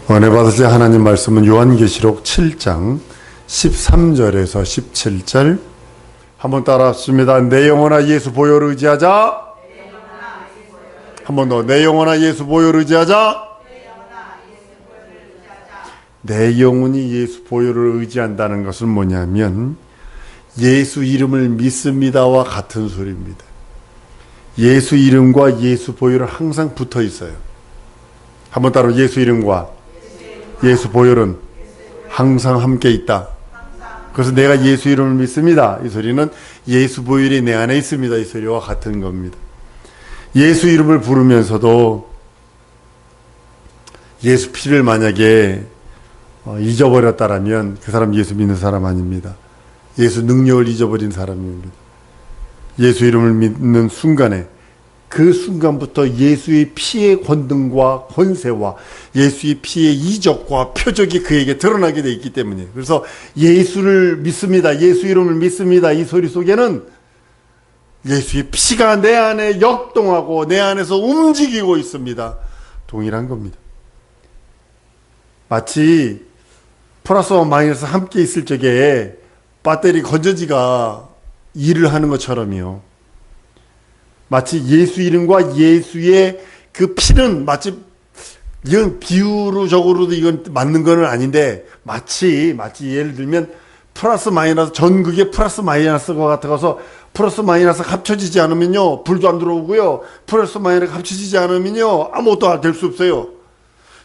은혜 받으실 하나님 말씀은 요한계시록 7장 13절에서 17절 한번 따라하십니다. 내 영혼아 예수 보혈을 의지하자. 한 번 더. 내 영혼아 예수 보혈을 의지하자. 내 영혼이 예수 보혈을 의지한다는 것은 뭐냐면 예수 이름을 믿습니다와 같은 소리입니다. 예수 이름과 예수 보혈은 항상 붙어 있어요. 한번 따라. 예수 이름과 예수 보혈은 항상 함께 있다. 그래서 내가 예수 이름을 믿습니다. 이 소리는 예수 보혈이 내 안에 있습니다. 이 소리와 같은 겁니다. 예수 이름을 부르면서도 예수 피를 만약에 잊어버렸다라면 그 사람 예수 믿는 사람 아닙니다. 예수 능력을 잊어버린 사람입니다. 예수 이름을 믿는 순간에 그 순간부터 예수의 피의 권능과 권세와 예수의 피의 이적과 표적이 그에게 드러나게 되어 있기 때문이에요. 그래서 예수를 믿습니다. 예수 이름을 믿습니다. 이 소리 속에는 예수의 피가 내 안에 역동하고 내 안에서 움직이고 있습니다. 동일한 겁니다. 마치 플러스와 마이너스 함께 있을 적에 배터리 건전지가 일을 하는 것처럼요. 마치 예수 이름과 예수의 그 피는 마치 이건 비유적으로도 이건 맞는 건 아닌데 마치 예를 들면 플러스 마이너스 전극의 플러스 마이너스가 같아서 플러스 마이너스 합쳐지지 않으면요 불도 안 들어오고요 플러스 마이너스 합쳐지지 않으면요 아무것도 될 수 없어요.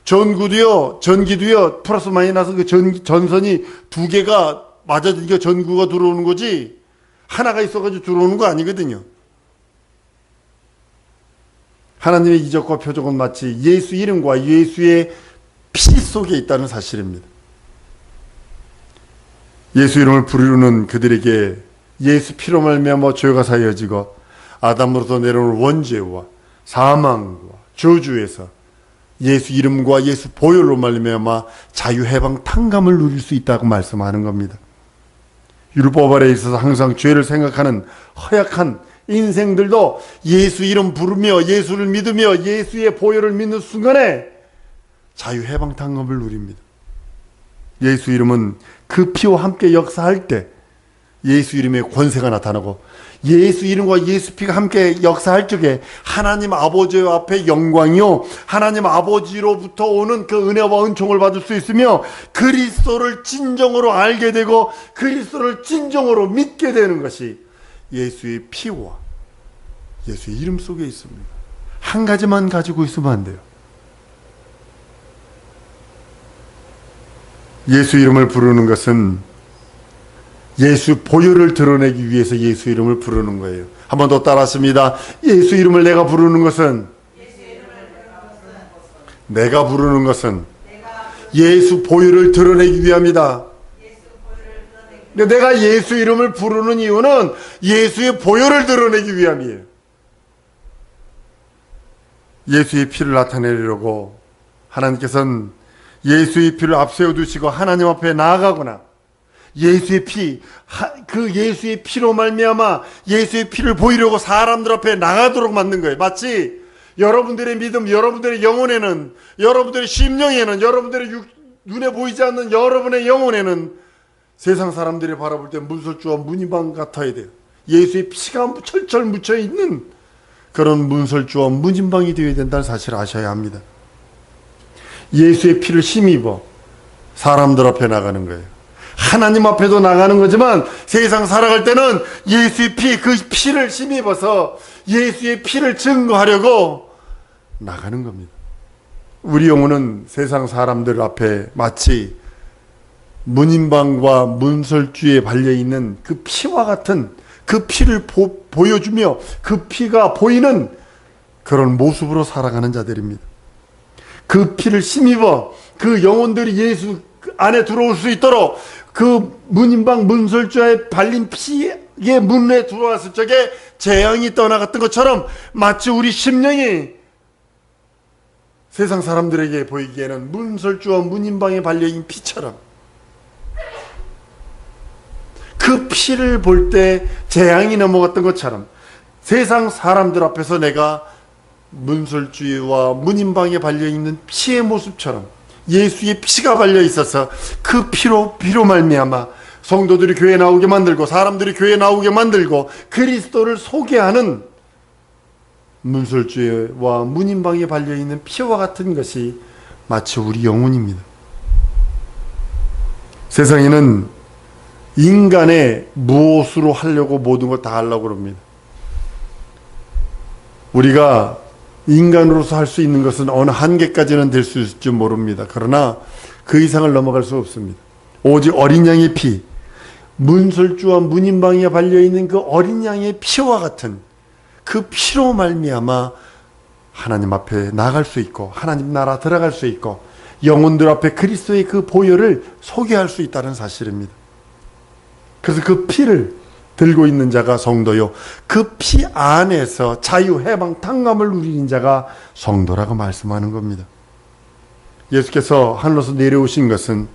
전기도요 플러스 마이너스 그 전선이 두 개가 맞아지니까 전구가 들어오는 거지 하나가 있어가지고 들어오는 거 아니거든요. 하나님의 이적과 표적은 마치 예수 이름과 예수의 피 속에 있다는 사실입니다. 예수 이름을 부르는 그들에게 예수 피로 말미암아 죄가 사여지고 아담으로부터 내려오는 원죄와 사망과 저주에서 예수 이름과 예수 보혈로 말미암아 자유 해방 탕감을 누릴 수 있다고 말씀하는 겁니다. 율법 아래에 있어서 항상 죄를 생각하는 허약한 인생들도 예수 이름 부르며 예수를 믿으며 예수의 보혈을 믿는 순간에 자유 해방 탕감을 누립니다. 예수 이름은 그 피와 함께 역사할 때 예수 이름의 권세가 나타나고 예수 이름과 예수 피가 함께 역사할 적에 하나님 아버지 앞에 영광이요 하나님 아버지로부터 오는 그 은혜와 은총을 받을 수 있으며 그리스도를 진정으로 알게 되고 그리스도를 진정으로 믿게 되는 것이 예수의 피와 예수의 이름 속에 있습니다. 한 가지만 가지고 있으면 안 돼요. 예수 이름을 부르는 것은 예수 보혈을 드러내기 위해서 예수 이름을 부르는 거예요. 한 번 더 따라하십니다. 예수 이름을 내가 부르는 것은 내가 부르는 것은 예수 보혈을 드러내기 위함이다. 내가 예수 이름을 부르는 이유는 예수의 보혈을 드러내기 위함이에요. 예수의 피를 나타내려고 하나님께서는 예수의 피를 앞세워 두시고 하나님 앞에 나아가거나 예수의 피, 그 예수의 피로 말미암아 예수의 피를 보이려고 사람들 앞에 나가도록 만든 거예요. 마치 여러분들의 믿음, 여러분들의 영혼에는, 여러분들의 심령에는, 여러분들의 눈에 보이지 않는 여러분의 영혼에는 세상 사람들이 바라볼 때 문설주와 문이방 같아야 돼요. 예수의 피가 철철 묻혀 있는 그런 문설주와 문인방이 되어야 된다는 사실을 아셔야 합니다. 예수의 피를 힘입어 사람들 앞에 나가는 거예요. 하나님 앞에도 나가는 거지만 세상 살아갈 때는 예수의 피, 그 피를 힘입어서 예수의 피를 증거하려고 나가는 겁니다. 우리 영혼은 세상 사람들 앞에 마치 문인방과 문설주에 발려있는 그 피와 같은 그 피를 보여주며 그 피가 보이는 그런 모습으로 살아가는 자들입니다. 그 피를 힘입어 그 영혼들이 예수 안에 들어올 수 있도록 그 문인방 문설주에 발린 피의 문에 들어왔을 적에 재앙이 떠나갔던 것처럼 마치 우리 심령이 세상 사람들에게 보이기에는 문설주와 문인방에 발려있는 피처럼 그 피를 볼 때 재앙이 넘어갔던 것처럼 세상 사람들 앞에서 내가 문설주와 문인방에 발려있는 피의 모습처럼 예수의 피가 발려 있어서 그 피로 말미암아 성도들이 교회 나오게 만들고 사람들이 교회 나오게 만들고 그리스도를 소개하는 문설주와 문인방에 발려있는 피와 같은 것이 마치 우리 영혼입니다. 세상에는 인간의 무엇으로 하려고 모든 걸 다 하려고 그럽니다. 우리가 인간으로서 할 수 있는 것은 어느 한계까지는 될 수 있을지 모릅니다. 그러나 그 이상을 넘어갈 수 없습니다. 오직 어린 양의 피, 문설주와 문인방에 발려있는 그 어린 양의 피와 같은 그 피로 말미암아 하나님 앞에 나갈 수 있고 하나님 나라 들어갈 수 있고 영혼들 앞에 그리스도의 그 보혈을 소개할 수 있다는 사실입니다. 그래서 그 피를 들고 있는 자가 성도요, 그 피 안에서 자유, 해방, 탕감을 누리는 자가 성도라고 말씀하는 겁니다. 예수께서 하늘로서 내려오신 것은,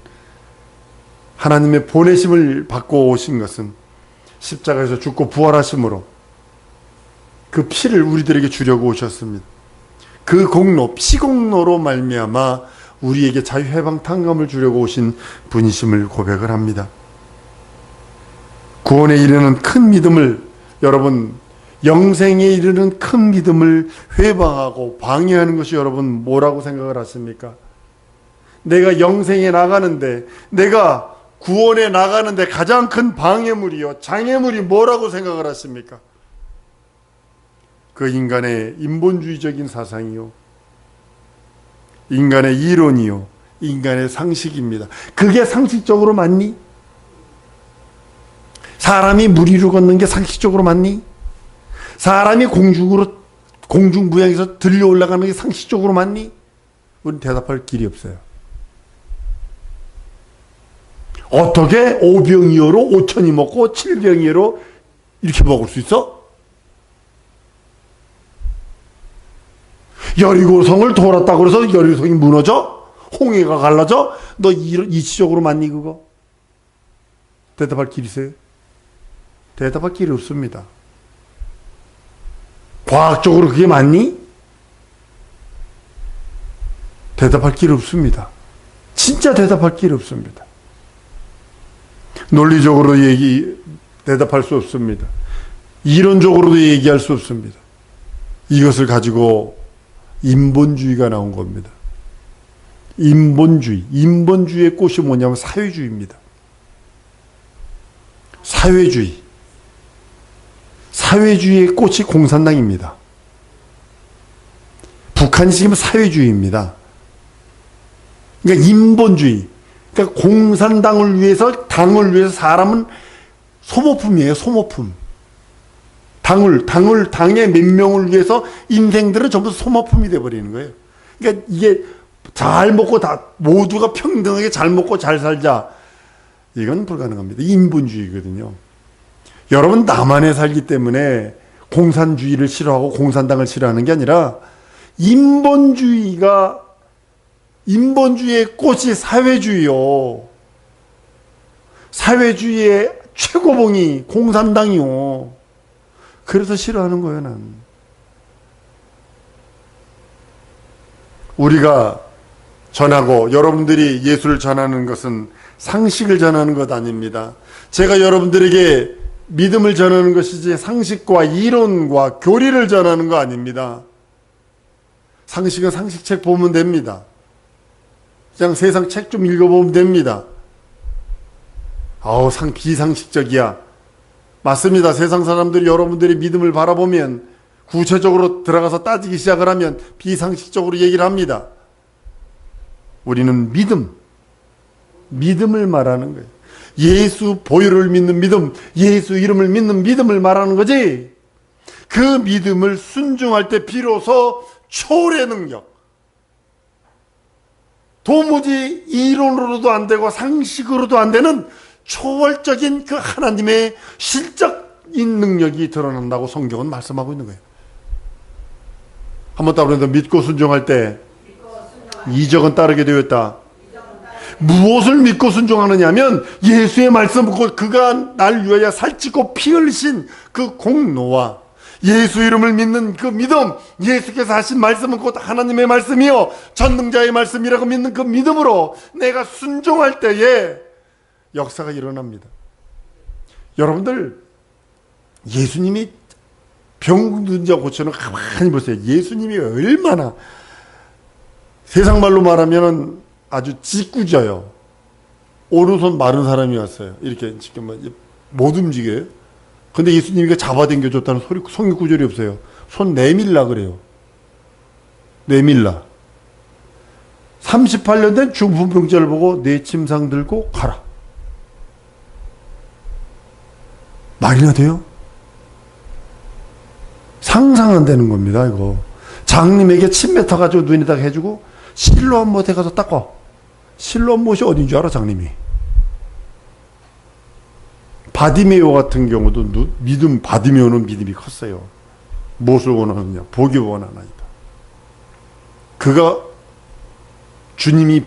하나님의 보내심을 받고 오신 것은 십자가에서 죽고 부활하심으로 그 피를 우리들에게 주려고 오셨습니다. 그 공로, 피공로로 말미암아 우리에게 자유, 해방, 탕감을 주려고 오신 분이심을 고백을 합니다. 구원에 이르는 큰 믿음을, 여러분, 영생에 이르는 큰 믿음을 회방하고 방해하는 것이 여러분 뭐라고 생각을 하십니까? 내가 영생에 나가는데, 내가 구원에 나가는데 가장 큰 방해물이요, 장애물이 뭐라고 생각을 하십니까? 그 인간의 인본주의적인 사상이요, 인간의 이론이요, 인간의 상식입니다. 그게 상식적으로 맞니? 사람이 무리로 걷는 게 상식적으로 맞니? 사람이 공중부양에서 들려 올라가는 게 상식적으로 맞니? 우리는 대답할 길이 없어요. 어떻게 5병이어로 5천이 먹고 7병이어로 이렇게 먹을 수 있어? 여리고성을 돌았다고 해서 여리고성이 무너져? 홍해가 갈라져? 너 이치적으로 맞니 그거? 대답할 길 있어요? 대답할 길이 없습니다. 과학적으로 그게 맞니? 대답할 길이 없습니다. 진짜 대답할 길이 없습니다. 논리적으로 대답할 수 없습니다. 이론적으로도 얘기할 수 없습니다. 이것을 가지고 인본주의가 나온 겁니다. 인본주의의 꽃이 뭐냐면 사회주의입니다. 사회주의의 꽃이 공산당입니다. 북한이 지금 사회주의입니다. 그러니까 인본주의, 그러니까 공산당을 위해서, 당을 위해서 사람은 소모품이에요, 소모품. 당의 몇 명을 위해서 인생들은 전부 소모품이 돼버리는 거예요. 그러니까 이게 잘 먹고 모두가 평등하게 잘 먹고 잘 살자. 이건 불가능합니다. 인본주의거든요. 여러분, 남한에 살기 때문에 공산주의를 싫어하고 공산당을 싫어하는 게 아니라 인본주의의 꽃이 사회주의요. 사회주의의 최고봉이 공산당이요. 그래서 싫어하는 거예요, 난. 우리가 전하고 여러분들이 예수를 전하는 것은 상식을 전하는 것 아닙니다. 제가 여러분들에게 믿음을 전하는 것이지 상식과 이론과 교리를 전하는 거 아닙니다. 상식은 상식책 보면 됩니다. 그냥 세상 책 좀 읽어보면 됩니다. 비상식적이야. 맞습니다. 세상 사람들이 여러분들이 믿음을 바라보면 구체적으로 들어가서 따지기 시작을 하면 비상식적으로 얘기를 합니다. 우리는 믿음을 말하는 거예요. 예수 보혈을 믿는 믿음, 예수 이름을 믿는 믿음을 말하는 거지. 그 믿음을 순종할 때 비로소 초월의 능력, 도무지 이론으로도 안 되고 상식으로도 안 되는 초월적인 그 하나님의 실적인 능력이 드러난다고 성경은 말씀하고 있는 거예요. 한번 따로 믿고 순종할 때 이적은 따르게 되었다. 무엇을 믿고 순종하느냐 하면 예수의 말씀, 그가 날 위하여 살찌고 피 흘리신 그 공로와 예수 이름을 믿는 그 믿음, 예수께서 하신 말씀은 곧 하나님의 말씀이요 전능자의 말씀이라고 믿는 그 믿음으로 내가 순종할 때에 역사가 일어납니다. 여러분들, 예수님이 병든 자 고쳐는 가만히 보세요. 예수님이 얼마나, 세상 말로 말하면 아주 짓궂어요. 오른손 마른 사람이 왔어요. 이렇게 지금 못 움직여요. 근데 예수님이 잡아당겨줬다는 소리, 성경 구절이 없어요. 손 내밀라 그래요. 내밀라. 38년 된 중풍병자를 보고 내 침상 들고 가라. 말이나 돼요? 상상 안 되는 겁니다, 이거. 장님에게 침 뱉어가지고 눈에다 해주고, 실로암 못에 가서 닦아. 실로암 못이 어딘 줄 알아, 장님이? 바디메오 같은 경우도 바디메오는 믿음이 컸어요. 무엇을 원하느냐? 복이 원하나이다. 그가 주님이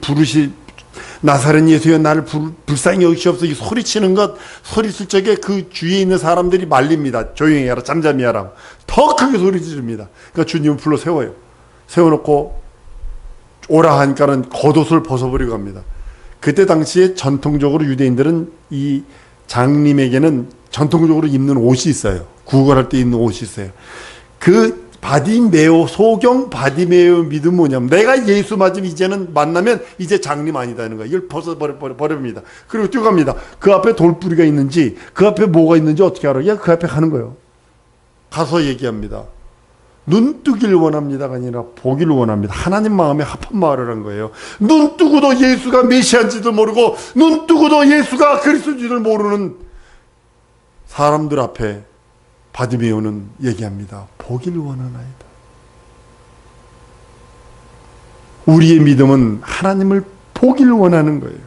나사렛 예수여 나를 불쌍히 여기시옵소서 이 소리치는 것, 소리칠 적에 그 주위에 있는 사람들이 말립니다. 조용히 하라, 잠잠히 하라. 더 크게 소리 지릅니다. 그러니까 주님은 불러 세워요. 세워놓고 오라 하니까는 겉옷을 벗어버리고 합니다. 그때 당시에 전통적으로 유대인들은 이 장님에게는 전통적으로 입는 옷이 있어요. 구걸할 때 입는 옷이 있어요. 그 바디메오, 소경 바디메오 믿음 뭐냐면, 내가 예수 맞으면 이제는 만나면 이제 장님 아니다는 거예요. 이걸 벗어버립니다. 그리고 뛰어갑니다. 그 앞에 돌뿌리가 있는지, 그 앞에 뭐가 있는지 어떻게 알아요? 그냥 그 앞에 가는 거예요. 가서 얘기합니다. 눈 뜨길 원합니다가 아니라 보기를 원합니다. 하나님 마음에 합한 말을 한 거예요. 눈 뜨고도 예수가 메시아인지도 모르고, 눈 뜨고도 예수가 그리스도인지를 모르는 사람들 앞에 바디메오는 얘기합니다. 보기를 원하나이다. 우리의 믿음은 하나님을 보기를 원하는 거예요.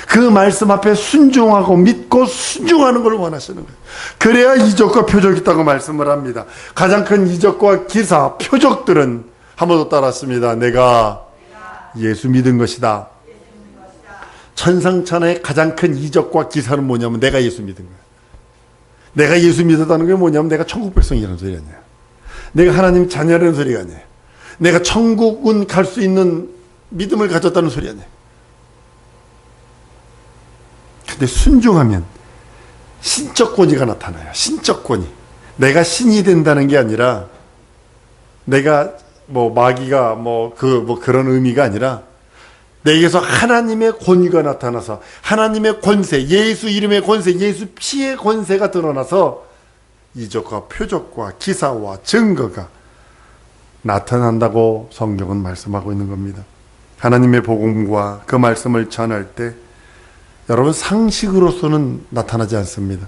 그 말씀 앞에 순종하고 믿고 순종하는 걸 원하시는 거예요. 그래야 이적과 표적이 있다고 말씀을 합니다. 가장 큰 이적과 기사, 표적들은 한 번 더 따랐습니다. 내가 예수 믿은 것이다. 천상천하의 가장 큰 이적과 기사는 뭐냐면 내가 예수 믿은 거예요. 내가 예수 믿었다는 게 뭐냐면 내가 천국 백성이라는 소리 아니에요. 내가 하나님 자녀라는 소리가 아니에요. 내가 천국은 갈 수 있는 믿음을 가졌다는 소리 아니에요. 근데 순종하면 신적 권위가 나타나요. 신적 권위. 내가 신이 된다는 게 아니라, 내가 마귀가 그런 의미가 아니라, 내게서 하나님의 권위가 나타나서 하나님의 권세, 예수 이름의 권세, 예수 피의 권세가 드러나서 이적과 표적과 기사와 증거가 나타난다고 성경은 말씀하고 있는 겁니다. 하나님의 복음과 그 말씀을 전할 때 여러분 상식으로서는 나타나지 않습니다.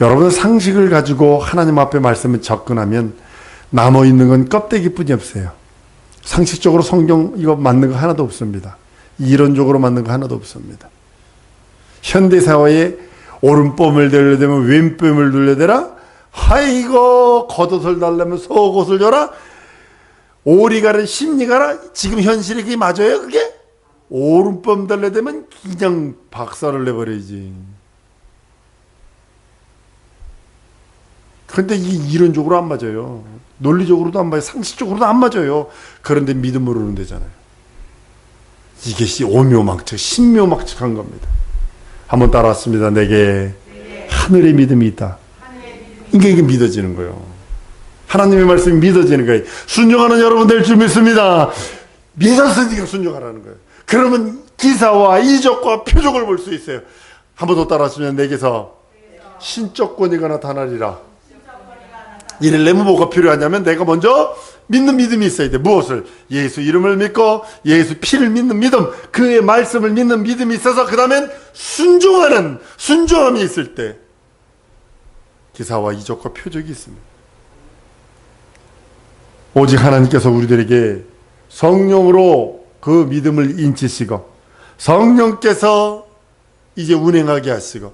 여러분 상식을 가지고 하나님 앞에 말씀을 접근하면 남아있는 건 껍데기뿐이 없어요. 상식적으로 성경 이거 맞는 거 하나도 없습니다. 이론적으로 맞는 거 하나도 없습니다. 현대사회에 오른뺨을 들려대면 왼뺨을 돌려대라. 아이고 겉옷을 달라면 속옷을 줘라. 오리 가라 심리 가라. 지금 현실이 그게 맞아요 그게? 오른뺨 달려대면 그냥 박살을 내버리지. 그런데 이게 이론적으로 안 맞아요. 논리적으로도 안 맞아요. 상식적으로도 안 맞아요. 그런데 믿음으로는 되잖아요. 이게 오묘망측, 신묘망측한 겁니다. 한번 따라왔습니다. 내게 하늘의 믿음이 있다. 이게 믿어지는 거예요. 하나님의 말씀이 믿어지는 거예요. 순종하는 여러분 될 줄 믿습니다. 믿었으니까 순종하라는 거예요. 그러면 기사와 이적과 표적을 볼 수 있어요. 한번 더 따라왔습니다. 내게서 신적 권위가 나타나리라. 이래려면 뭐가 필요하냐면 내가 먼저 믿는 믿음이 있어야 돼. 무엇을? 예수 이름을 믿고 예수 피를 믿는 믿음, 그의 말씀을 믿는 믿음이 있어서 그 다음엔 순종하는 순종함이 있을 때 기사와 이적과 표적이 있습니다. 오직 하나님께서 우리들에게 성령으로 그 믿음을 인치시고 성령께서 이제 운행하게 하시고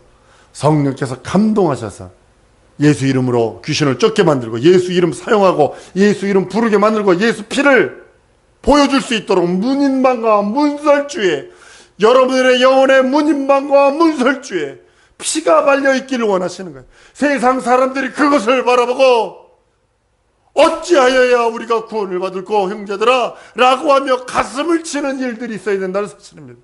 성령께서 감동하셔서 예수 이름으로 귀신을 쫓게 만들고 예수 이름 사용하고 예수 이름 부르게 만들고 예수 피를 보여줄 수 있도록 문인방과 문설주에, 여러분들의 영혼의 문인방과 문설주에 피가 발려 있기를 원하시는 거예요. 세상 사람들이 그것을 바라보고 어찌하여야 우리가 구원을 받을꼬 형제들아 라고 하며 가슴을 치는 일들이 있어야 된다는 사실입니다.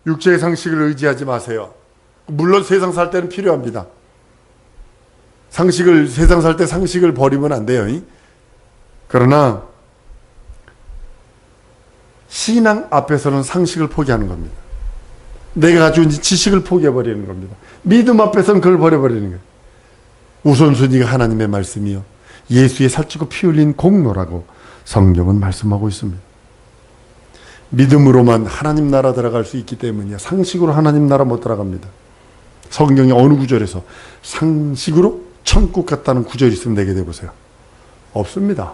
육체의 상식을 의지하지 마세요. 물론 세상 살 때는 필요합니다. 세상 살 때 상식을 버리면 안 돼요. 그러나 신앙 앞에서는 상식을 포기하는 겁니다. 내가 가지고 있는 지식을 포기해버리는 겁니다. 믿음 앞에서는 그걸 버려버리는 거예요. 우선순위가 하나님의 말씀이요 예수의 살찌고 피 흘린 공로라고 성경은 말씀하고 있습니다. 믿음으로만 하나님 나라 들어갈 수 있기 때문이야. 상식으로 하나님 나라 못 들어갑니다. 성경의 어느 구절에서 상식으로 천국 갔다는 구절이 있으면 내게 대보세요. 없습니다.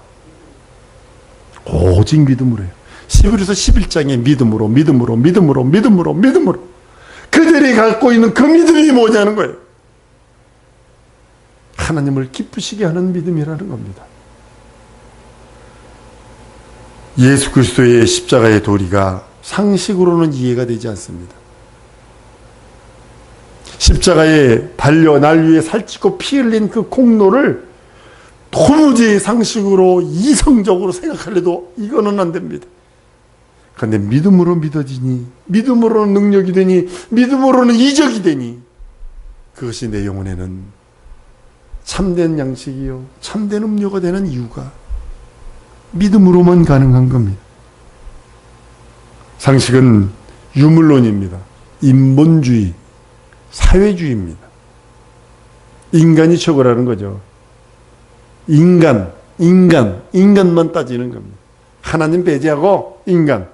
오직 믿음으로 해요. 히브리서 11장에 믿음으로 그들이 갖고 있는 그 믿음이 뭐냐는 거예요. 하나님을 기쁘시게 하는 믿음이라는 겁니다. 예수 그리스도의 십자가의 도리가 상식으로는 이해가 되지 않습니다. 십자가에 달려 날 위해 살찌고 피 흘린 그 공로를 도무지 상식으로 이성적으로 생각하려도 이거는 안 됩니다. 그런데 믿음으로 믿어지니, 믿음으로는 능력이 되니, 믿음으로는 이적이 되니, 그것이 내 영혼에는 참된 양식이요 참된 음료가 되는 이유가 믿음으로만 가능한 겁니다. 상식은 유물론입니다. 인본주의, 사회주의입니다. 인간이 최고라는 거죠. 인간만 따지는 겁니다. 하나님 배제하고 인간.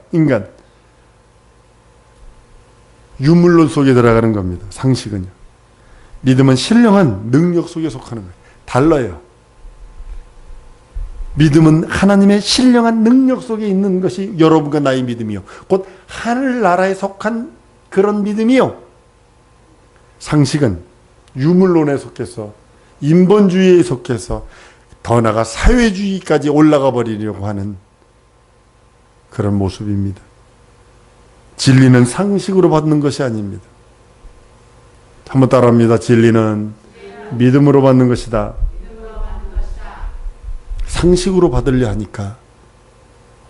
유물론 속에 들어가는 겁니다. 상식은요. 믿음은 신령한 능력 속에 속하는 거예요. 달라요. 믿음은 하나님의 신령한 능력 속에 있는 것이 여러분과 나의 믿음이요. 곧 하늘나라에 속한 그런 믿음이요. 상식은 유물론에 속해서 인본주의에 속해서 더 나아가 사회주의까지 올라가 버리려고 하는 그런 모습입니다. 진리는 상식으로 받는 것이 아닙니다. 한번 따라합니다. 진리는 믿음으로 받는 것이다. 상식으로 받으려 하니까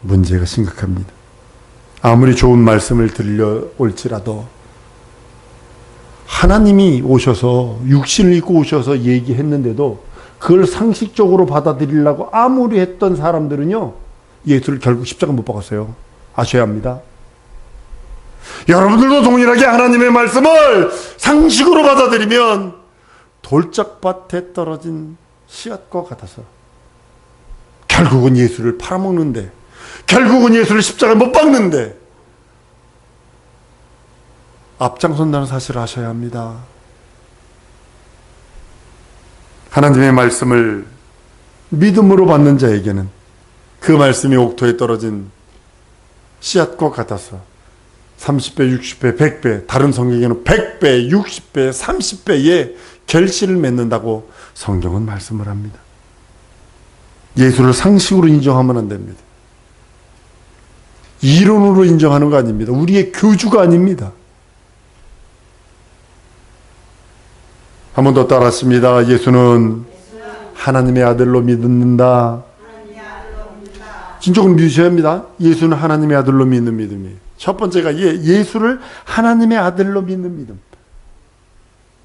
문제가 심각합니다. 아무리 좋은 말씀을 들려올지라도 하나님이 오셔서 육신을 입고 오셔서 얘기했는데도 그걸 상식적으로 받아들이려고 아무리 했던 사람들은요 예수를 결국 십자가 못 박았어요. 아셔야 합니다. 여러분들도 동일하게 하나님의 말씀을 상식으로 받아들이면 돌짝밭에 떨어진 씨앗과 같아서 결국은 예수를 팔아먹는데, 결국은 예수를 십자가에 못 박는데 앞장선다는 사실을 아셔야 합니다. 하나님의 말씀을 믿음으로 받는 자에게는 그 말씀이 옥토에 떨어진 씨앗과 같아서 30배, 60배, 100배, 다른 성경에는 100배, 60배, 30배의 결실을 맺는다고 성경은 말씀을 합니다. 예수를 상식으로 인정하면 안 됩니다. 이론으로 인정하는 거 아닙니다. 우리의 교주가 아닙니다. 한 번 더 따라하십니다. 예수는 하나님의 아들로 믿는다. 진정으로 믿으셔야 합니다. 예수는 하나님의 아들로 믿는 믿음이에요. 첫 번째가 예수를 하나님의 아들로 믿는 믿음.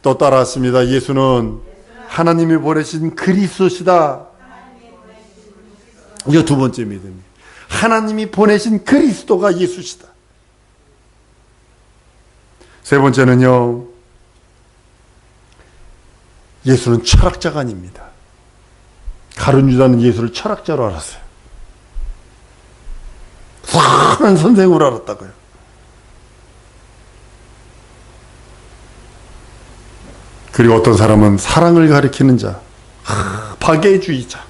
또 따라하십니다. 예수는 하나님이 보내신 그리스도시다. 이거 두 번째 믿음이에요. 하나님이 보내신 그리스도가 예수시다. 세 번째는요, 예수는 철학자가 아닙니다. 가룟 유다는 예수를 철학자로 알았어요. 선한 선생으로 알았다고요. 그리고 어떤 사람은 사랑을 가리키는 자, 박애주의자,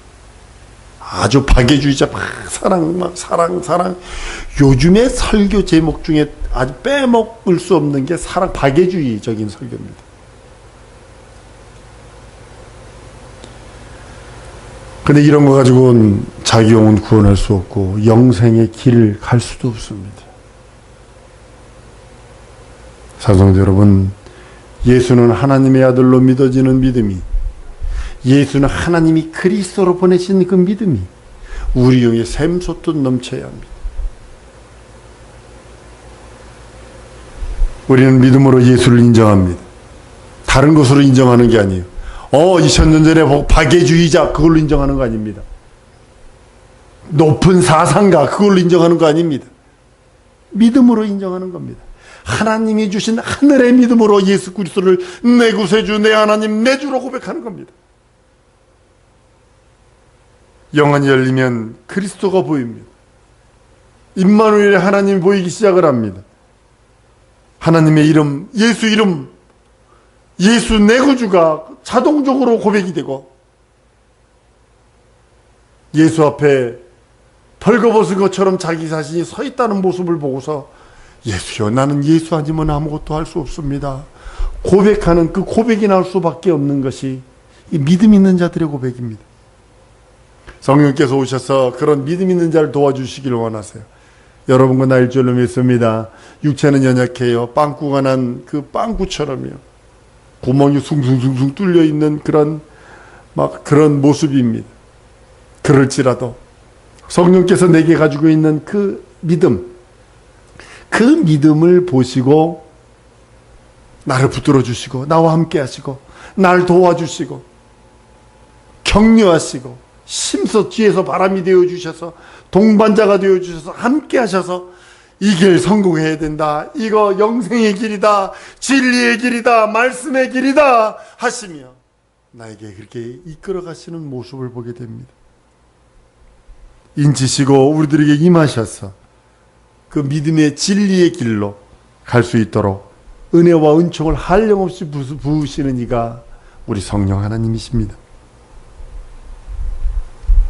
아주 박애주의자, 사랑. 요즘의 설교 제목 중에 아주 빼먹을 수 없는 게 사랑, 박애주의적인 설교입니다. 근데 이런 거 가지고는 자기 영혼 구원할 수 없고 영생의 길을 갈 수도 없습니다. 사성도 여러분, 예수는 하나님의 아들로 믿어지는 믿음이, 예수는 하나님이 그리스도로 보내신 그 믿음이 우리 영에 샘솟듯 넘쳐야 합니다. 우리는 믿음으로 예수를 인정합니다. 다른 것으로 인정하는 게 아니에요. 2000년 전에 박애주의자 그걸로 인정하는 거 아닙니다. 높은 사상가 그걸로 인정하는 거 아닙니다. 믿음으로 인정하는 겁니다. 하나님이 주신 하늘의 믿음으로 예수 그리스도를 내 구세주, 내 하나님, 내 주로 고백하는 겁니다. 영안이 열리면 그리스도가 보입니다. 임마누엘의 하나님이 보이기 시작을 합니다. 하나님의 이름, 예수 내 구주가 자동적으로 고백이 되고, 예수 앞에 벌거벗은 것처럼 자기 자신이 서 있다는 모습을 보고서 예수여, 나는 예수 아니면 아무것도 할 수 없습니다. 고백하는 그 고백이 나올 수밖에 없는 것이 이 믿음 있는 자들의 고백입니다. 성령께서 오셔서 그런 믿음 있는 자를 도와주시기를 원하세요. 여러분과 나 일절로 믿습니다. 육체는 연약해요. 빵꾸가 난 그 빵꾸처럼요. 구멍이 숭숭숭숭 뚫려 있는 그런 모습입니다. 그럴지라도 성령께서 내게 가지고 있는 그 믿음, 그 믿음을 보시고 나를 붙들어 주시고 나와 함께 하시고 날 도와주시고 격려하시고 심서 뒤에서 바람이 되어 주셔서 동반자가 되어 주셔서 함께 하셔서 이 길 성공해야 된다. 이거 영생의 길이다. 진리의 길이다. 말씀의 길이다. 하시며 나에게 그렇게 이끌어 가시는 모습을 보게 됩니다. 인치시고 우리들에게 임하셔서 그 믿음의 진리의 길로 갈 수 있도록 은혜와 은총을 한량없이 부으시는 이가 우리 성령 하나님이십니다.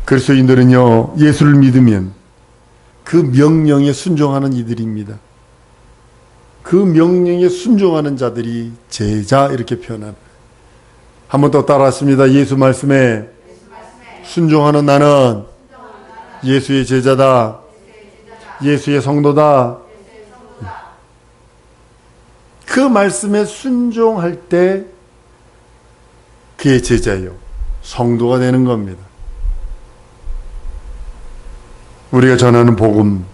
그리스도인들은요, 예수를 믿으면 그 명령에 순종하는 이들입니다. 그 명령에 순종하는 자들이 제자, 이렇게 표현합니다. 한 번 더 따라하십니다. 예수 말씀에 순종하는 나는 예수의 제자다. 예수의 성도다. 그 말씀에 순종할 때 그의 제자예요. 성도가 되는 겁니다. 우리가 전하는 복음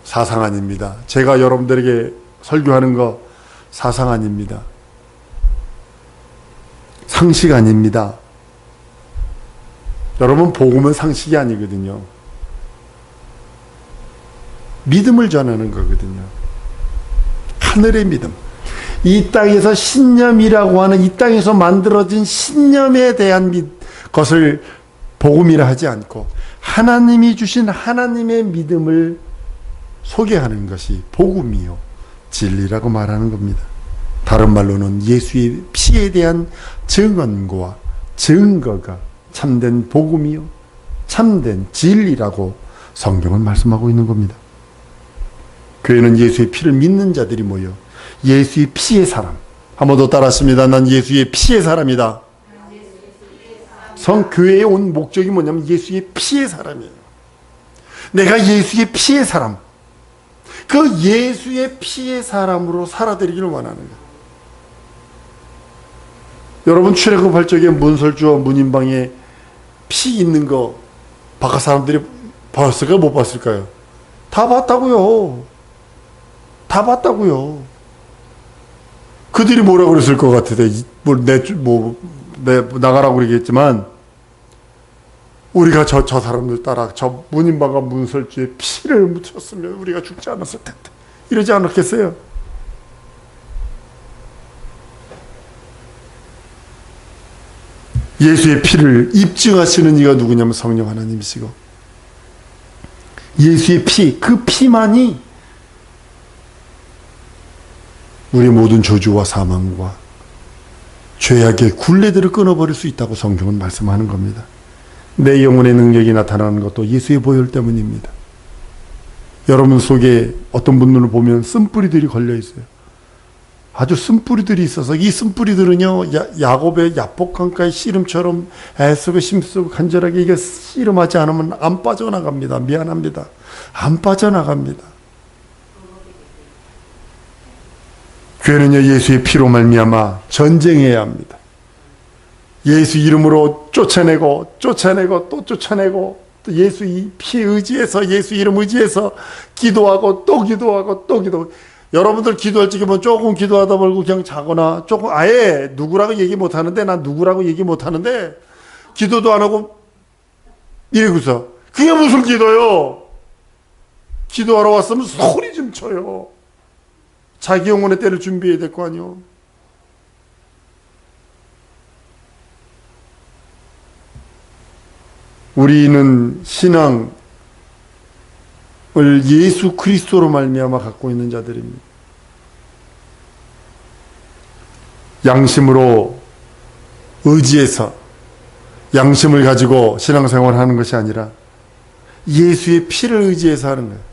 사상 아닙니다. 제가 여러분들에게 설교하는 거 사상 아닙니다. 상식 아닙니다. 여러분, 복음은 상식이 아니거든요. 믿음을 전하는 거거든요. 하늘의 믿음. 이 땅에서 신념이라고 하는, 이 땅에서 만들어진 신념에 대한 것을 복음이라 하지 않고 하나님이 주신 하나님의 믿음을 소개하는 것이 복음이요 진리라고 말하는 겁니다. 다른 말로는 예수의 피에 대한 증언과 증거가 참된 복음이요 참된 진리라고 성경은 말씀하고 있는 겁니다. 교회는 예수의 피를 믿는 자들이 모여 예수의 피의 사람, 한 번 더 따라하십니다. 난 예수의 피의 사람이다. 성교회에 온 목적이 뭐냐면 예수의 피의 사람이에요. 내가 예수의 피의 사람, 그 예수의 피의 사람으로 살아드리기를 원하는 거예요. 여러분, 출애굽할 적에 문설주와 문인방에 피 있는 거 바깥 사람들이 봤을까요? 못 봤을까요? 다 봤다고요. 다 봤다고요. 그들이 뭐라고 그랬을 것 같아요. 나가라고 그러겠지만 우리가 저 사람들 따라 저 문인방과 문설주에 피를 묻혔으면 우리가 죽지 않았을 텐데 이러지 않았겠어요? 예수의 피를 입증하시는 이가 누구냐면 성령 하나님이시고, 예수의 피, 그 피만이 우리 모든 저주와 사망과 죄악의 굴레들을 끊어버릴 수 있다고 성경은 말씀하는 겁니다. 내 영혼의 능력이 나타나는 것도 예수의 보혈 때문입니다. 여러분 속에 어떤 분들을 보면 쓴뿌리들이 걸려 있어요. 아주 쓴뿌리들이 있어서 이 쓴뿌리들은요, 야곱의 야복강가의 씨름처럼 애쓰고 힘쓰고 간절하게 이게 씨름하지 않으면 안 빠져나갑니다. 미안합니다. 안 빠져나갑니다. 교회는요, 예수의 피로 말미암아 전쟁해야 합니다. 예수 이름으로 쫓아내고 또 쫓아내고, 또 예수 피 의지해서, 예수 이름 의지해서 기도하고 또 기도하고. 여러분들 기도할 적이면 조금 기도하다 말고 그냥 자거나, 조금 아예 누구라고 얘기 못 하는데, 난 누구라고 얘기 못 하는데 기도도 안 하고 이러고서, 그게 무슨 기도요? 기도하러 왔으면 소리 좀 쳐요. 자기 영혼의 때를 준비해야 될 거 아니요. 우리는 신앙을 예수 그리스도로 말미암아 갖고 있는 자들입니다. 양심으로 의지해서 양심을 가지고 신앙생활을 하는 것이 아니라 예수의 피를 의지해서 하는 거예요.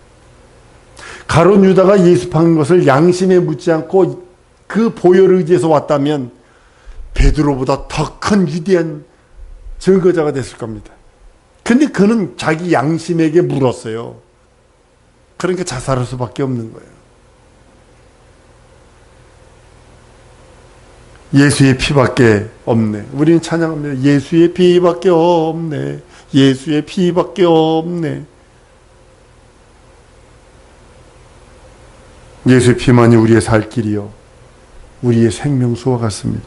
가룟 유다가 예수 판 것을 양심에 묻지 않고 그 보혈을 의지해서 왔다면 베드로보다 더 큰 위대한 증거자가 됐을 겁니다. 근데 그는 자기 양심에게 물었어요. 그러니까 자살할 수밖에 없는 거예요. 예수의 피밖에 없네. 우리는 찬양합니다. 예수의 피밖에 없네. 예수의 피밖에 없네. 예수의 피만이 우리의 살 길이요, 우리의 생명수와 같습니다.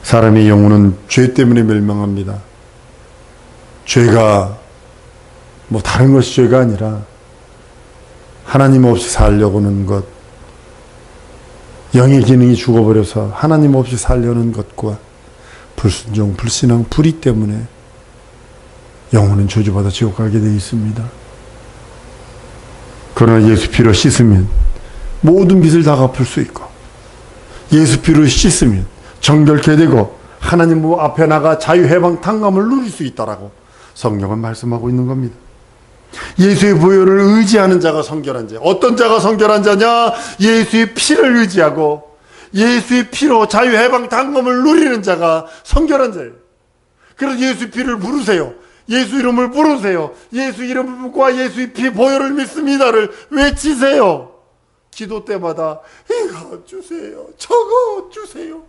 사람의 영혼은 죄 때문에 멸망합니다. 죄가 뭐 다른 것이 죄가 아니라 하나님 없이 살려고는 것, 영의 기능이 죽어버려서 하나님 없이 살려는 것과 불순종, 불신앙, 불의 때문에 영혼은 저주받아 지옥 가게 되어 있습니다. 그러나 예수 피로 씻으면 모든 빚을 다 갚을 수 있고, 예수 피로 씻으면 정결케 되고 하나님 앞에 나가 자유해방 탕감을 누릴 수 있다라고 성경은 말씀하고 있는 겁니다. 예수의 보혈을 의지하는 자가 성결한 자. 어떤 자가 성결한 자냐? 예수의 피를 의지하고 예수의 피로 자유해방 탕감을 누리는 자가 성결한 자예요. 그래서 예수의 피를 부르세요. 예수 이름을 부르세요. 예수 이름과 예수의 피 보혈을 믿습니다를 외치세요. 기도 때마다 이거 주세요, 저거 주세요.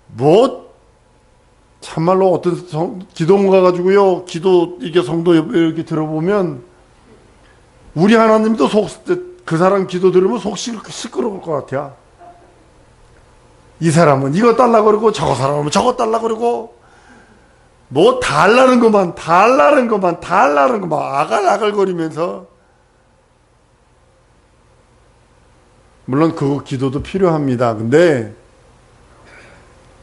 뭐 참말로 어떤 기도원 가가지고요, 기도 이게 성도 이렇게 들어보면 우리 하나님도 그 사람 기도 들으면 속 시끄러울 것 같아요. 이 사람은 이거 달라고 그러고 저거 사람은 저거 달라고 그러고 뭐 달라는 것만 아갈아갈거리면서, 물론 그 기도도 필요합니다. 근데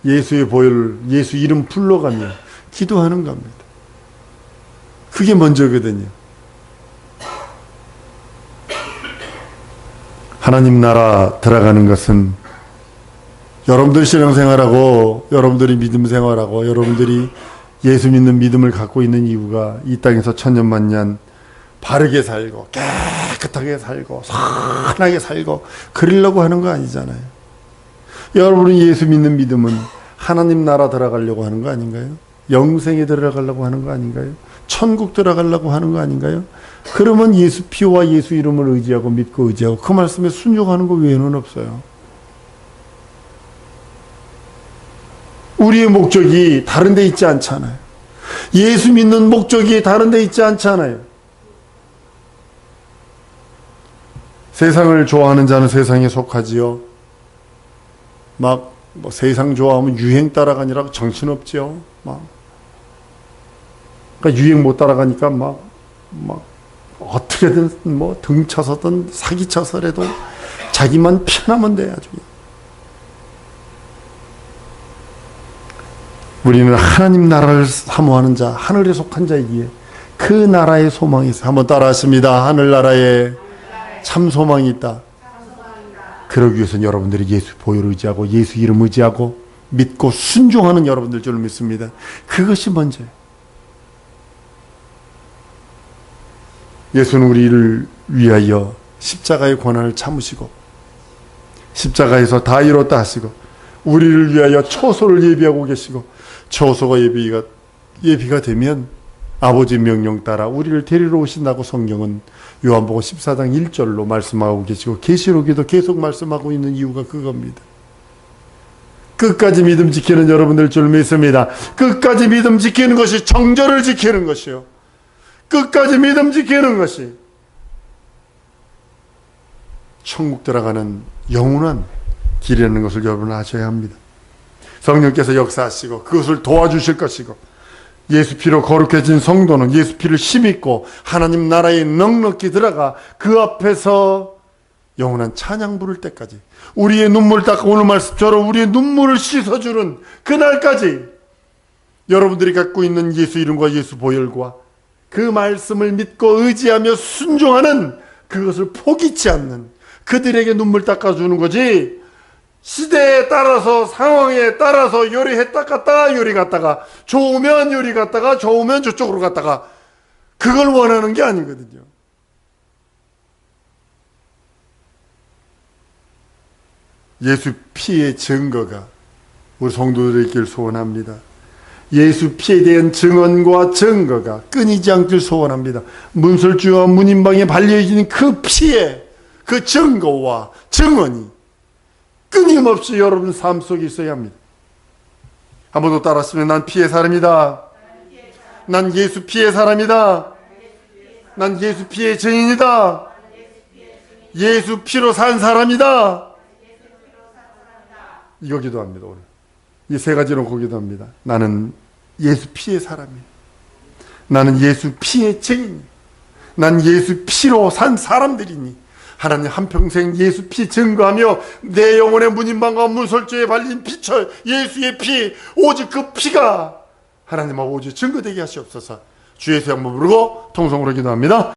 예수의 보혈, 예수 이름 불러가며 기도하는 겁니다. 그게 먼저거든요. 하나님 나라 들어가는 것은 여러분들 신앙생활하고 여러분들이 믿음 생활하고 여러분들이 예수 믿는 믿음을 갖고 있는 이유가 이 땅에서 천년만년 바르게 살고 깨끗하게 살고 선하게 살고 그러려고 하는 거 아니잖아요. 여러분이 예수 믿는 믿음은 하나님 나라 들어가려고 하는 거 아닌가요? 영생에 들어가려고 하는 거 아닌가요? 천국 들어가려고 하는 거 아닌가요? 그러면 예수 피와 예수 이름을 의지하고 믿고 의지하고 그 말씀에 순종하는 거 외에는 없어요. 우리의 목적이 다른 데 있지 않잖아요. 예수 믿는 목적이 다른 데 있지 않잖아요. 세상을 좋아하는 자는 세상에 속하지요. 막 뭐 세상 좋아하면 유행 따라가니라고 정신없지요. 그러니까 유행 못 따라가니까 막 어떻게든 뭐 등쳐서든 사기쳐서라도 자기만 편하면 돼야죠. 우리는 하나님 나라를 사모하는 자, 하늘에 속한 자이기에 그 나라의 소망이 있어요. 한번 따라하십니다. 하늘나라에 참 소망이 있다. 그러기 위해서는 여러분들이 예수 보혈을 의지하고 예수 이름 의지하고 믿고 순종하는 여러분들 줄 믿습니다. 그것이 먼저예요. 예수는 우리를 위하여 십자가의 고난을 참으시고 십자가에서 다 이뤘다 하시고 우리를 위하여 초소를 예비하고 계시고 초소가 예비가 되면 아버지 명령 따라 우리를 데리러 오신다고 성경은 요한복음 14장 1절로 말씀하고 계시고 계시록에도 계속 말씀하고 있는 이유가 그겁니다. 끝까지 믿음 지키는 여러분들 줄 믿습니다. 끝까지 믿음 지키는 것이 정절을 지키는 것이요. 끝까지 믿음 지키는 것이 천국 들어가는 영원한 길이라는 것을 여러분 아셔야 합니다. 성령께서 역사하시고 그것을 도와주실 것이고 예수 피로 거룩해진 성도는 예수 피를 힘입고 하나님 나라에 넉넉히 들어가 그 앞에서 영원한 찬양 부를 때까지 우리의 눈물 닦아 오늘 말씀처럼 우리의 눈물을 씻어주는 그날까지 여러분들이 갖고 있는 예수 이름과 예수 보혈과 그 말씀을 믿고 의지하며 순종하는 그것을 포기치 않는 그들에게 눈물 닦아주는 거지, 시대에 따라서 상황에 따라서 요리 했다 갔다가 요리 갔다가 좋으면 요리 갔다가 좋으면 저쪽으로 갔다가 그걸 원하는 게 아니거든요. 예수 피의 증거가 우리 성도들의 길 소원합니다. 예수 피에 대한 증언과 증거가 끊이지 않길 소원합니다. 문설주와 문인방에 발려있는 그 피의 그 증거와 증언이 끊임없이 여러분 삶 속에 있어야 합니다. 한 번 더 따라하시면 난 피의 사람이다. 난 예수 피의 사람이다. 난 예수 피의 증인이다. 예수 피로 산 사람이다. 이거 기도합니다. 오늘 이 세 가지로 기도합니다. 나는 예수 피의 사람이야. 나는 예수 피의 증인이야. 난 예수 피로 산 사람들이니 하나님 한평생 예수 피 증거하며 내 영혼의 문인방과 문설주에 발린 피처 예수의 피, 오직 그 피가 하나님 아버지 증거되게 하시옵소서. 주 예수 이름으로 부르고 통성으로 기도합니다.